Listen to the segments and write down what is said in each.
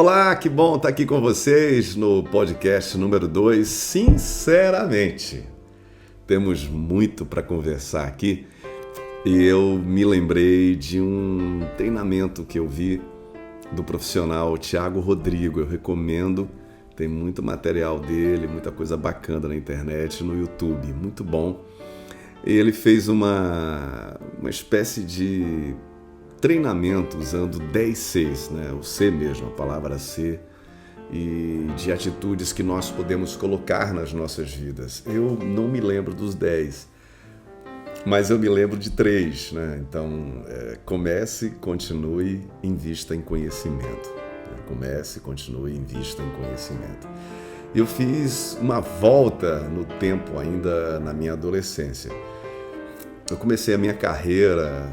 Olá, que bom estar aqui com vocês no podcast número 2. Sinceramente, temos muito para conversar aqui e eu me lembrei de um treinamento que eu vi do profissional Thiago Rodrigo. Eu recomendo, tem muito material dele, muita coisa bacana na internet, no YouTube, muito bom. Ele fez uma espécie de treinamento usando 10 Cs, né? O C mesmo, a palavra C, e de atitudes que nós podemos colocar nas nossas vidas. Eu não me lembro dos 10, mas eu me lembro de 3, né? Então, comece, continue, invista em conhecimento. Comece, continue, invista em conhecimento. Eu fiz uma volta no tempo ainda na minha adolescência. Eu comecei a minha carreira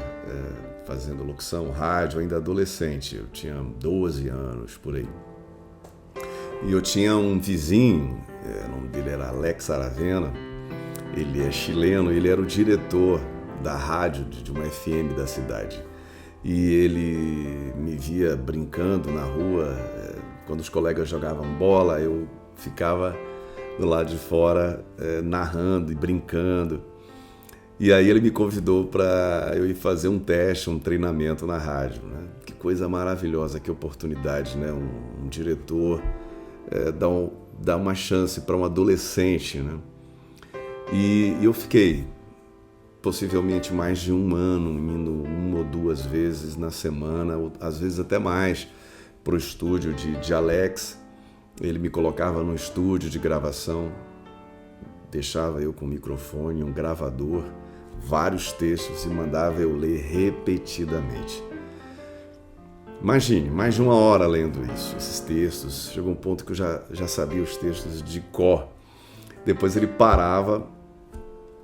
fazendo locução, rádio, ainda adolescente. Eu tinha 12 anos, por aí. E eu tinha um vizinho, o nome dele era Alex Aravena. Ele é chileno, ele era o diretor da rádio de uma FM da cidade. E ele me via brincando na rua. Quando os colegas jogavam bola, eu ficava do lado de fora narrando e brincando. E aí ele me convidou para eu ir fazer um teste, um treinamento na rádio, né? Que coisa maravilhosa, que oportunidade, né? Um diretor dá uma chance para um adolescente, né? E eu fiquei possivelmente mais de um ano indo 1 ou 2 vezes na semana, ou às vezes até mais, para o estúdio de Alex. Ele me colocava no estúdio de gravação, deixava eu com o microfone, um gravador, vários textos e mandava eu ler repetidamente. Imagine, mais de 1 hora lendo isso, esses textos. Chegou um ponto que eu já sabia os textos de cor. Depois ele parava,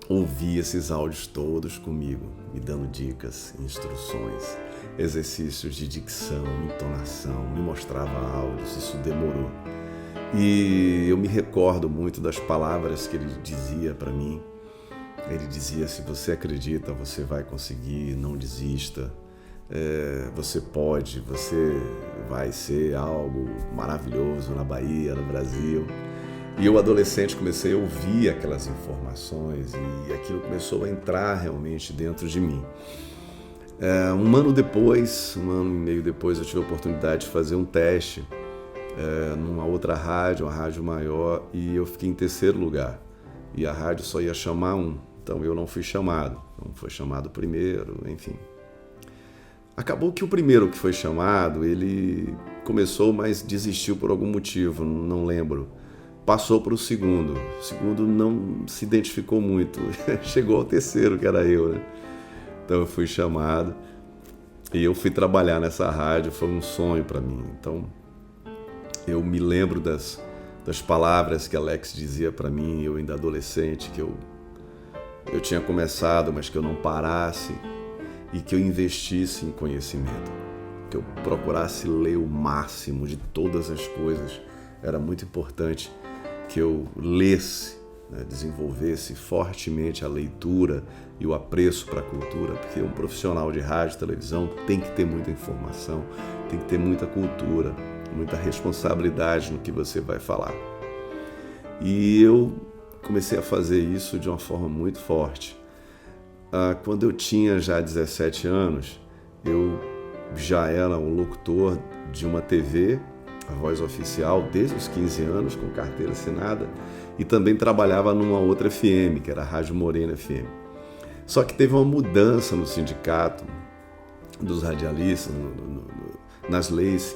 ouvia esses áudios todos comigo, me dando dicas, instruções, exercícios de dicção, entonação, me mostrava áudios, isso demorou. E eu me recordo muito das palavras que ele dizia para mim. Ele dizia: se você acredita, você vai conseguir, não desista, você pode, você vai ser algo maravilhoso na Bahia, no Brasil. E eu, adolescente, comecei a ouvir aquelas informações e aquilo começou a entrar realmente dentro de mim. 1 ano depois, 1 ano e meio depois, eu tive a oportunidade de fazer um teste numa outra rádio, uma rádio maior, e eu fiquei em 3º lugar. E a rádio só ia chamar um, então eu não fui chamado. Não foi chamado primeiro, enfim. Acabou que o primeiro que foi chamado, ele começou, mas desistiu por algum motivo, não lembro. Passou para o segundo. O segundo não se identificou muito. Chegou ao 3º, que era eu, né? Então eu fui chamado e eu fui trabalhar nessa rádio. Foi um sonho para mim. Então eu me lembro das palavras que Alex dizia para mim, eu ainda adolescente, que eu tinha começado, mas que eu não parasse e que eu investisse em conhecimento, que eu procurasse ler o máximo de todas as coisas. Era muito importante que eu lesse, né, desenvolvesse fortemente a leitura e o apreço para a cultura, porque um profissional de rádio e televisão tem que ter muita informação, tem que ter muita cultura, muita responsabilidade no que você vai falar. E eu comecei a fazer isso de uma forma muito forte. Quando eu tinha já 17 anos, eu já era um locutor de uma TV, a Voz Oficial, desde os 15 anos, com carteira assinada, e também trabalhava numa outra FM, que era a Rádio Morena FM. Só que teve uma mudança no sindicato dos radialistas, nas leis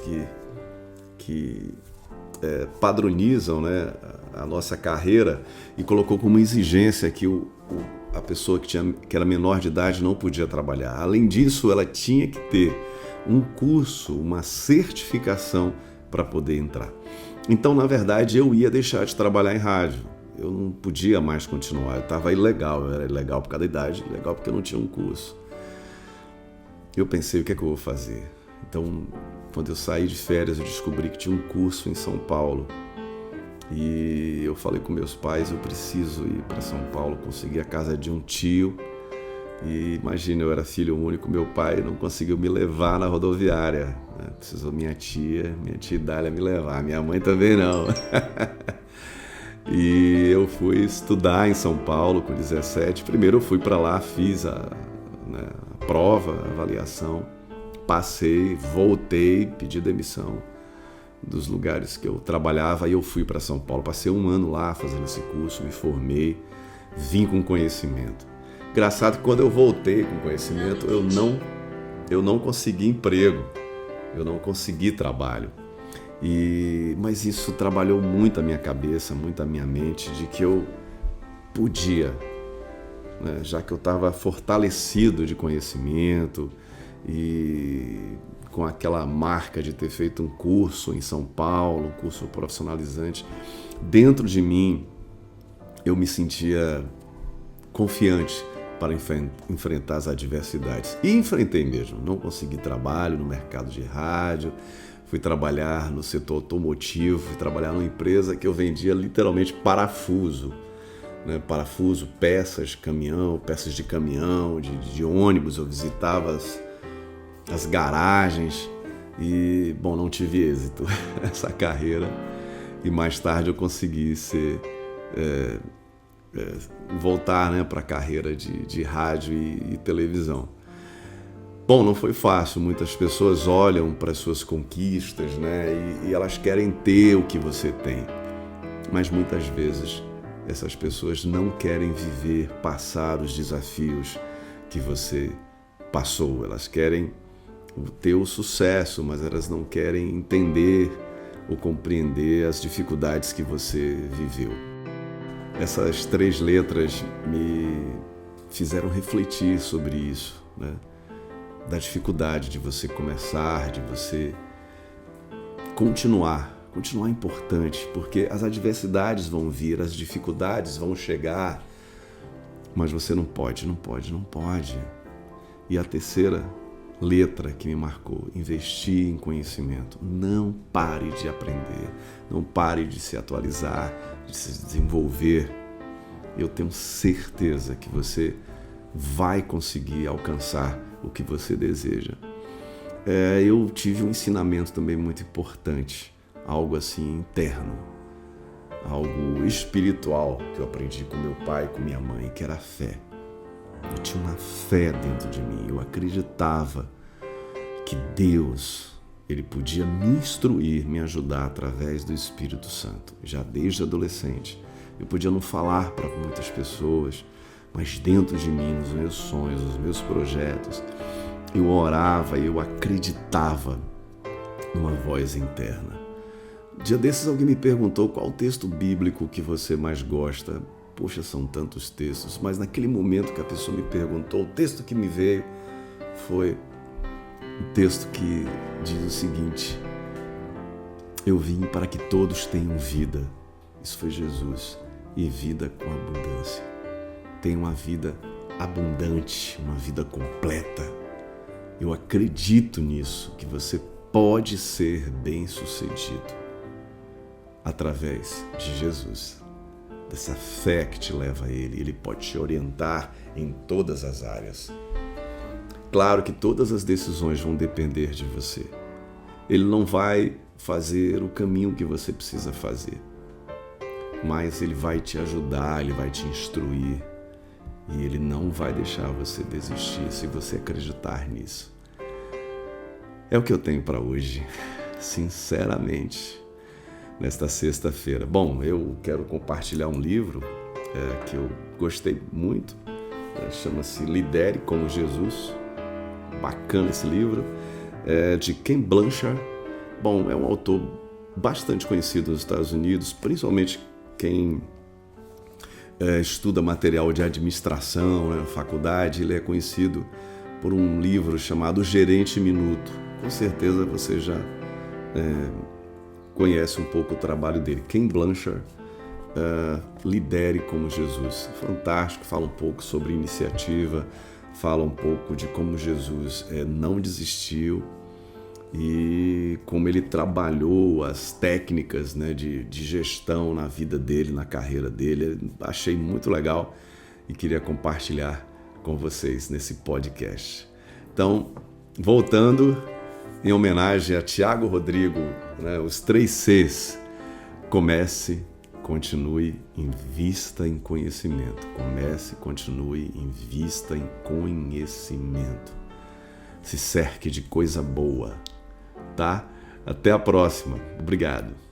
que padronizam, né, a nossa carreira, e colocou como exigência que a pessoa que era menor de idade não podia trabalhar. Além disso, ela tinha que ter um curso, uma certificação para poder entrar. Então, na verdade, eu ia deixar de trabalhar em rádio. Eu não podia mais continuar. Eu estava ilegal. Eu era ilegal por causa da idade, ilegal porque eu não tinha um curso. Eu pensei, o que é que eu vou fazer? Então, quando eu saí de férias, eu descobri que tinha um curso em São Paulo. E eu falei com meus pais, eu preciso ir para São Paulo, consegui a casa de um tio. E imagina, eu era filho único, meu pai não conseguiu me levar na rodoviária. né? Precisou minha tia Dália me levar, minha mãe também não. E eu fui estudar em São Paulo com 17. Primeiro eu fui para lá, fiz a prova, a avaliação, passei, voltei, pedi demissão dos lugares que eu trabalhava e eu fui para São Paulo. Passei um ano lá fazendo esse curso, me formei, vim com conhecimento. Engraçado que quando eu voltei com conhecimento, eu não consegui emprego, eu não consegui trabalho. Mas isso trabalhou muito a minha cabeça, muito a minha mente, de que eu podia, né, já que eu estava fortalecido de conhecimento e com aquela marca de ter feito um curso em São Paulo, um curso profissionalizante, dentro de mim eu me sentia confiante para enfrentar as adversidades. E enfrentei mesmo, não consegui trabalho no mercado de rádio, fui trabalhar no setor automotivo, fui trabalhar numa empresa que eu vendia literalmente parafuso, né? Parafuso, peças de caminhão, de ônibus. Eu visitava as garagens e, bom, não tive êxito nessa carreira. E mais tarde eu consegui voltar, né, para a carreira de rádio e televisão. Bom, não foi fácil, muitas pessoas olham para as suas conquistas, né, e elas querem ter o que você tem, mas muitas vezes essas pessoas não querem passar os desafios que você passou. Elas querem ter o sucesso, mas elas não querem entender ou compreender as dificuldades que você viveu. Essas 3 letras me fizeram refletir sobre isso, né? Da dificuldade de você começar, de você continuar é importante, porque as adversidades vão vir, as dificuldades vão chegar, mas você não pode. E a 3ª letra que me marcou: investir em conhecimento. Não pare de aprender, não pare de se atualizar, de se desenvolver. Eu tenho certeza que você vai conseguir alcançar o que você deseja. Eu tive um ensinamento também muito importante, algo assim interno, algo espiritual que eu aprendi com meu pai e com minha mãe, que era a fé. Eu tinha uma fé dentro de mim, eu acreditava que Deus, Ele podia me instruir, me ajudar através do Espírito Santo. Já desde adolescente, eu podia não falar para muitas pessoas, mas dentro de mim, nos meus sonhos, nos meus projetos, eu orava e eu acreditava numa voz interna. Dia desses alguém me perguntou qual texto bíblico que você mais gosta. Poxa, são tantos textos, mas naquele momento que a pessoa me perguntou, o texto que me veio foi um texto que diz o seguinte: eu vim para que todos tenham vida. Isso foi Jesus. E vida com abundância. Tenha uma vida abundante, uma vida completa. Eu acredito nisso, que você pode ser bem-sucedido através de Jesus, dessa fé que te leva a Ele. Ele pode te orientar em todas as áreas. Claro que todas as decisões vão depender de você. Ele não vai fazer o caminho que você precisa fazer, mas Ele vai te ajudar, Ele vai te instruir. E Ele não vai deixar você desistir se você acreditar nisso. É o que eu tenho para hoje, sinceramente, nesta sexta-feira. Bom, eu quero compartilhar um livro que eu gostei muito. Chama-se Lidere como Jesus. Bacana esse livro. De Ken Blanchard. Bom, é um autor bastante conhecido nos Estados Unidos, principalmente quem estuda material de administração, na faculdade. Ele é conhecido por um livro chamado Gerente Minuto. Com certeza você já conhece um pouco o trabalho dele. Ken Blanchard, Lidere como Jesus. Fantástico, fala um pouco sobre iniciativa, fala um pouco de como Jesus não desistiu e como ele trabalhou as técnicas, né, de gestão na vida dele, na carreira dele. Achei muito legal e queria compartilhar com vocês nesse podcast. Então, voltando, em homenagem a Tiago Rodrigo, né? Os 3 Cs. Comece, continue, invista em conhecimento. Comece, continue, invista em conhecimento. Se cerque de coisa boa, tá? Até a próxima. Obrigado.